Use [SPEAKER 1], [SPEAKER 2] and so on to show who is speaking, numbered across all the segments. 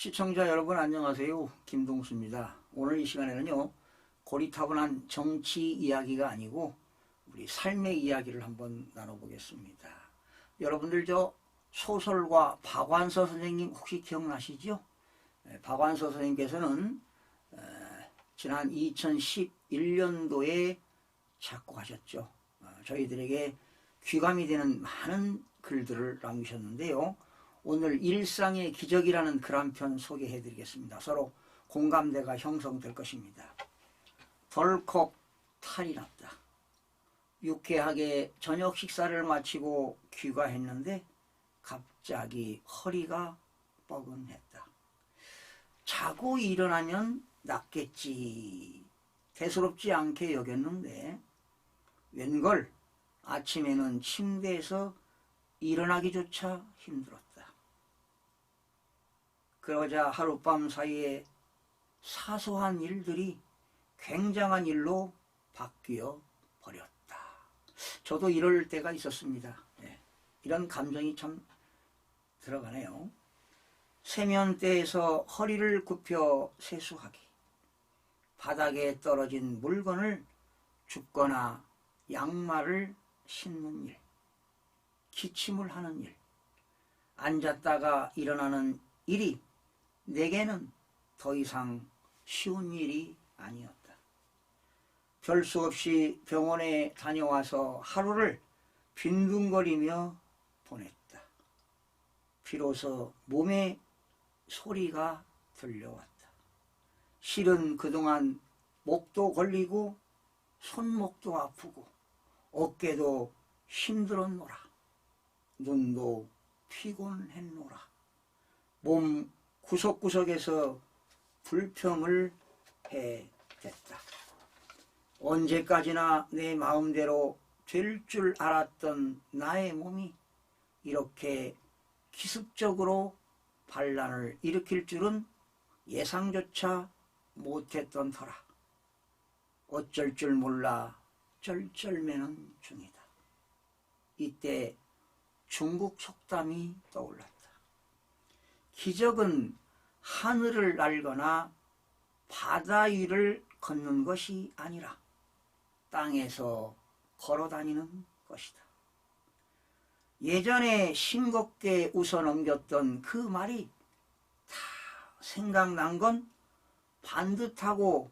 [SPEAKER 1] 시청자 여러분 안녕하세요. 김동수입니다. 오늘 이 시간에는요, 고리타분한 정치 이야기가 아니고 우리 삶의 이야기를 한번 나눠보겠습니다. 여러분들 저 소설가 박완서 선생님 혹시 기억나시죠? 박완서 선생님께서는 지난 2011년도에 작곡하셨죠. 저희들에게 귀감이 되는 많은 글들을 남기셨는데요. 오늘 일상의 기적이라는 글 한 편 소개해 드리겠습니다. 서로 공감대가 형성될 것입니다. 덜컥 탈이 났다. 유쾌하게 저녁 식사를 마치고 귀가했는데 갑자기 허리가 뻐근했다. 자고 일어나면 낫겠지 대수롭지 않게 여겼는데 웬걸 아침에는 침대에서 일어나기조차 힘들었다. 그러자 하룻밤 사이에 사소한 일들이 굉장한 일로 바뀌어 버렸다. 저도 이럴 때가 있었습니다. 이런 감정이 참 들어가네요. 세면대에서 허리를 굽혀 세수하기, 바닥에 떨어진 물건을 줍거나 양말을 신는 일, 기침을 하는 일, 앉았다가 일어나는 일이 내게는 더 이상 쉬운 일이 아니었다. 별 수 없이 병원에 다녀와서 하루를 빈둥거리며 보냈다. 비로소 몸에 소리가 들려왔다. 실은 그동안 목도 걸리고 손목도 아프고 어깨도 힘들었노라. 눈도 피곤했노라. 몸 구석구석에서 불평을 해댔다. 언제까지나 내 마음대로 될 줄 알았던 나의 몸이 이렇게 기습적으로 반란을 일으킬 줄은 예상조차 못했던 터라. 어쩔 줄 몰라 쩔쩔매는 중이다. 이때 중국 속담이 떠올랐다. 기적은 하늘을 날거나 바다 위를 걷는 것이 아니라 땅에서 걸어다니는 것이다. 예전에 싱겁게 웃어넘겼던 그 말이 다 생각난 건 반듯하고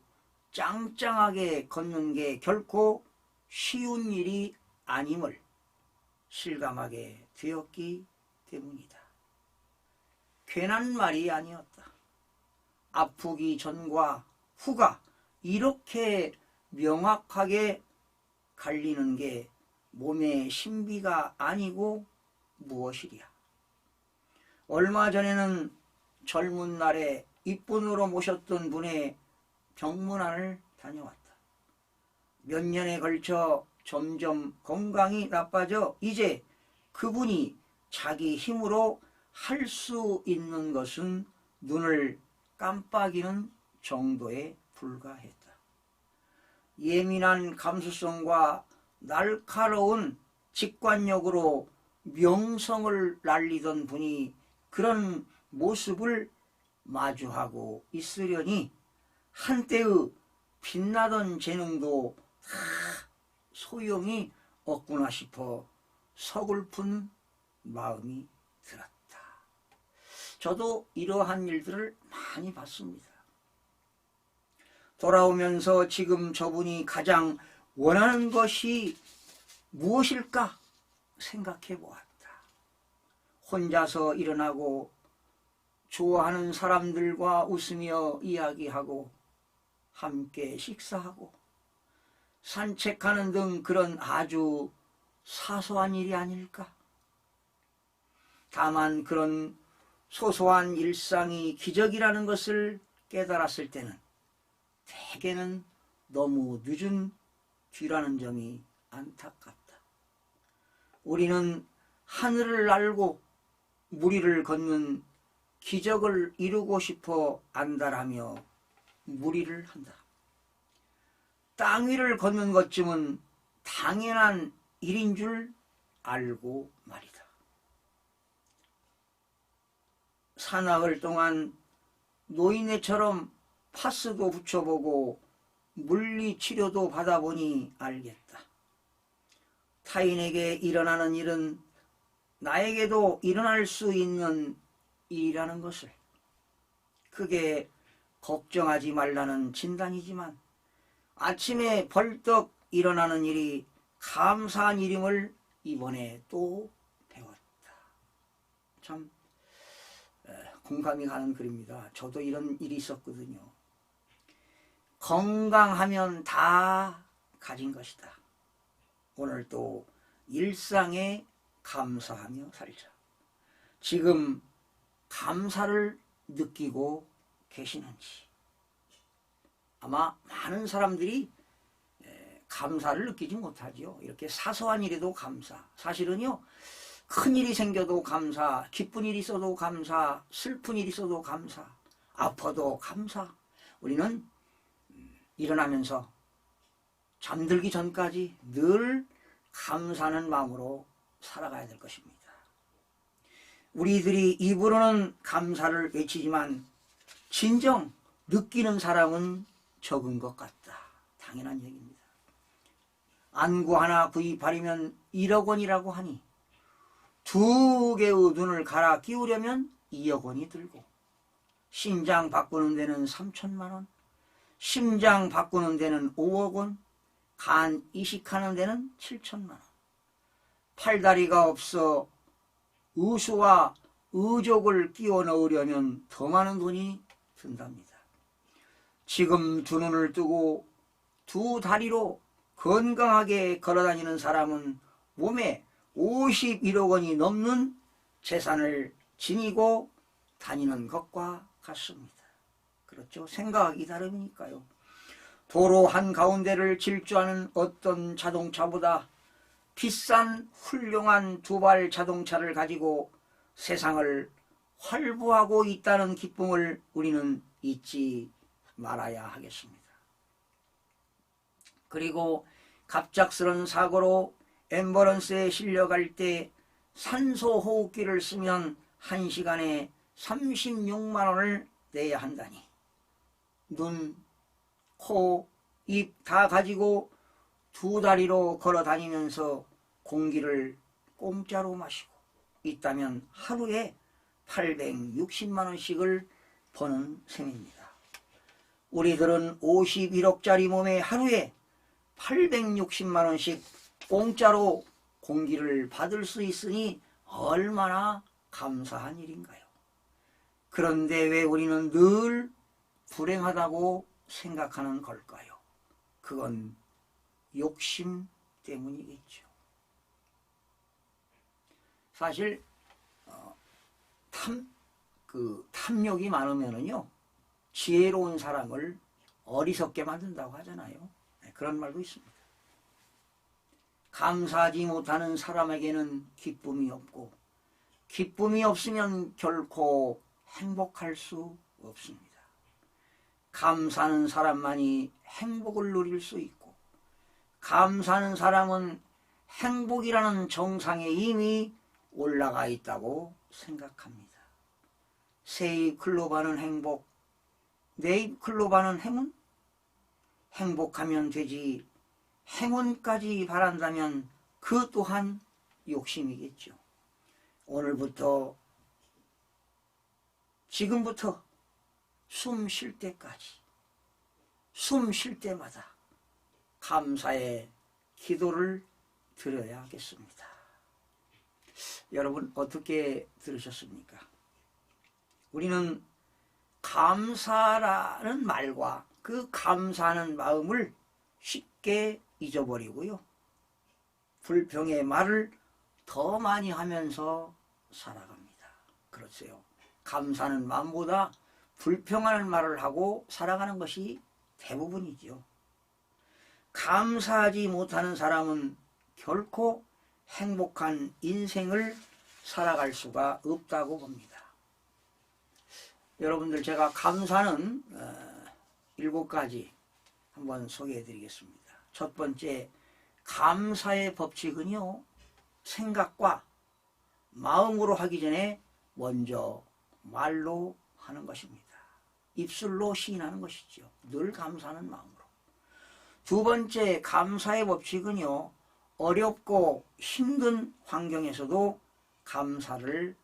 [SPEAKER 1] 짱짱하게 걷는 게 결코 쉬운 일이 아님을 실감하게 되었기 때문이다. 괜한 말이 아니었다. 아프기 전과 후가 이렇게 명확하게 갈리는 게 몸의 신비가 아니고 무엇이랴. 얼마 전에는 젊은 날에 이쁜으로 모셨던 분의 병문안을 다녀왔다. 몇 년에 걸쳐 점점 건강이 나빠져 이제 그분이 자기 힘으로 할 수 있는 것은 눈을 깜빡이는 정도에 불과했다. 예민한 감수성과 날카로운 직관력으로 명성을 날리던 분이 그런 모습을 마주하고 있으려니 한때의 빛나던 재능도 다 소용이 없구나 싶어 서글픈 마음이 들었다. 저도 이러한 일들을 많이 봤습니다. 돌아오면서 지금 저분이 가장 원하는 것이 무엇일까 생각해 보았다. 혼자서 일어나고 좋아하는 사람들과 웃으며 이야기하고 함께 식사하고 산책하는 등 그런 아주 사소한 일이 아닐까? 다만 그런 소소한 일상이 기적이라는 것을 깨달았을 때는 대개는 너무 늦은 뒤라는 점이 안타깝다. 우리는 하늘을 날고 무리를 걷는 기적을 이루고 싶어 안달하며 무리를 한다. 땅 위를 걷는 것쯤은 당연한 일인 줄 알고 말이다. 사나흘 동안 노인네처럼 파스도 붙여보고 물리치료도 받아보니 알겠다. 타인에게 일어나는 일은 나에게도 일어날 수 있는 일이라는 것을, 그게 걱정하지 말라는 진단이지만 아침에 벌떡 일어나는 일이 감사한 일임을 이번에 또 배웠다. 참 공감이 가는 글입니다. 저도 이런 일이 있었거든요. 건강하면 다 가진 것이다. 오늘 또 일상에 감사하며 살자. 지금 감사를 느끼고 계시는지. 아마 많은 사람들이 감사를 느끼지 못하죠. 이렇게 사소한 일에도 감사. 사실은요, 큰 일이 생겨도 감사, 기쁜 일이 있어도 감사, 슬픈 일이 있어도 감사, 아파도 감사. 우리는 일어나면서 잠들기 전까지 늘 감사하는 마음으로 살아가야 될 것입니다. 우리들이 입으로는 감사를 외치지만 진정 느끼는 사람은 적은 것 같다. 당연한 얘기입니다. 안구 하나 구입하려면 1억 원이라고 하니 2개의 눈을 갈아 끼우려면 2억 원이 들고, 심장 바꾸는 데는 3천만 원, 심장 바꾸는 데는 5억 원, 간 이식하는 데는 7천만 원. 팔다리가 없어 의수와 의족을 끼워 넣으려면 더 많은 돈이 든답니다. 지금 2눈을 뜨고 2다리로 건강하게 걸어다니는 사람은 몸에 51억 원이 넘는 재산을 지니고 다니는 것과 같습니다. 그렇죠? 생각이 다르니까요. 도로 한가운데를 질주하는 어떤 자동차보다 비싼 훌륭한 2발 자동차를 가지고 세상을 활보하고 있다는 기쁨을 우리는 잊지 말아야 하겠습니다. 그리고 갑작스런 사고로 앰뷸런스에 실려갈 때 산소호흡기를 쓰면 1시간에 36만 원을 내야 한다니, 눈, 코, 입 다 가지고 2다리로 걸어 다니면서 공기를 공짜로 마시고 있다면 하루에 860만 원씩을 버는 셈입니다. 우리들은 51억짜리 몸에 하루에 860만 원씩 공짜로 공기를 받을 수 있으니 얼마나 감사한 일인가요? 그런데 왜 우리는 늘 불행하다고 생각하는 걸까요? 그건 욕심 때문이겠죠. 사실 탐욕이 많으면은요, 지혜로운 사람을 어리석게 만든다고 하잖아요. 그런 말도 있습니다. 감사하지 못하는 사람에게는 기쁨이 없고, 기쁨이 없으면 결코 행복할 수 없습니다. 감사하는 사람만이 행복을 누릴 수 있고, 감사하는 사람은 행복이라는 정상에 이미 올라가 있다고 생각합니다. 새입 클로바는 행복, 내입 클로바는 행운? 행복하면 되지 행운까지 바란다면 그 또한 욕심이겠죠. 오늘부터, 지금부터 숨 쉴 때까지, 숨 쉴 때마다 감사의 기도를 드려야 하겠습니다. 여러분 어떻게 들으셨습니까? 우리는 감사라는 말과 그 감사하는 마음을 쉽게 잊어버리고요, 불평의 말을 더 많이 하면서 살아갑니다. 그렇죠. 감사하는 마음보다 불평하는 말을 하고 살아가는 것이 대부분이죠. 감사하지 못하는 사람은 결코 행복한 인생을 살아갈 수가 없다고 봅니다. 여러분들, 제가 감사는 7가지 한번 소개해 드리겠습니다. 첫 번째, 감사의 법칙은요, 생각과 마음으로 하기 전에 먼저 말로 하는 것입니다. 입술로 시인하는 것이죠. 늘 감사하는 마음으로. 두 번째 감사의 법칙은요, 어렵고 힘든 환경에서도 감사를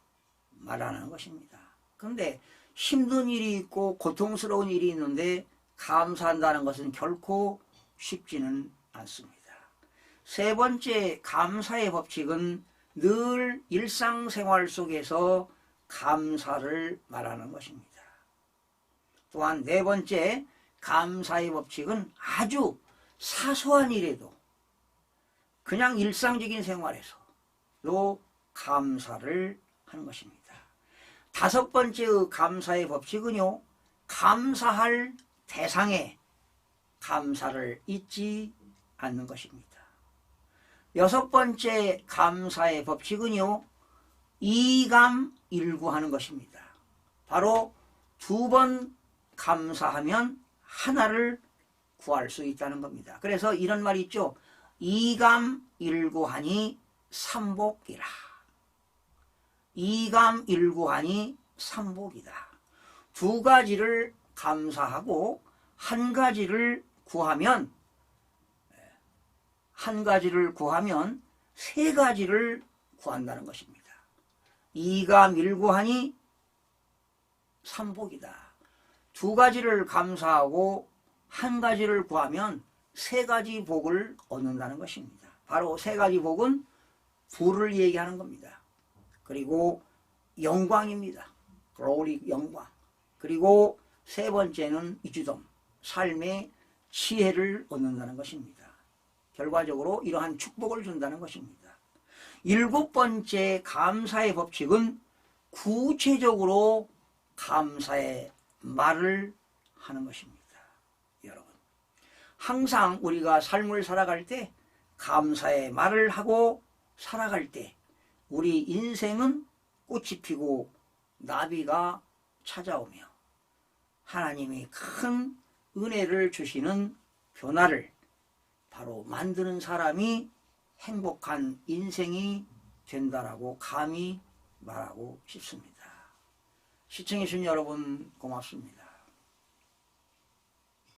[SPEAKER 1] 말하는 것입니다. 그런데 힘든 일이 있고 고통스러운 일이 있는데 감사한다는 것은 결코 쉽지는 않습니다. 세 번째 감사의 법칙은 늘 일상생활 속에서 감사를 말하는 것입니다. 또한 네 번째 감사의 법칙은 아주 사소한 일에도 그냥 일상적인 생활에서도 감사를 하는 것입니다. 다섯 번째 감사의 법칙은요, 감사할 대상에 감사를 잊지 않는 것입니다. 여섯 번째 감사의 법칙은요, 이감일구하는 것입니다. 바로 두 번 감사하면 하나를 구할 수 있다는 겁니다. 그래서 이런 말이 있죠. 이감일구하니 삼복이라. 이감일구하니 삼복이다. 두 가지를 감사하고 한 가지를 구하면 세 가지를 구한다는 것입니다. 이감일구하니 삼복이다. 두 가지를 감사하고 한 가지를 구하면 세 가지 복을 얻는다는 것입니다. 바로 세 가지 복은 부를 얘기하는 겁니다. 그리고 영광입니다. glory, 영광. 그리고 세 번째는 이주덤, 삶의 지혜를 얻는다는 것입니다. 결과적으로 이러한 축복을 준다는 것입니다. 일곱 번째 감사의 법칙은 구체적으로 감사의 말을 하는 것입니다. 여러분, 항상 우리가 삶을 살아갈 때 감사의 말을 하고 살아갈 때 우리 인생은 꽃이 피고 나비가 찾아오며 하나님이 큰 은혜를 주시는 변화를 바로 만드는 사람이 행복한 인생이 된다라고 감히 말하고 싶습니다. 시청해 주신 여러분 고맙습니다.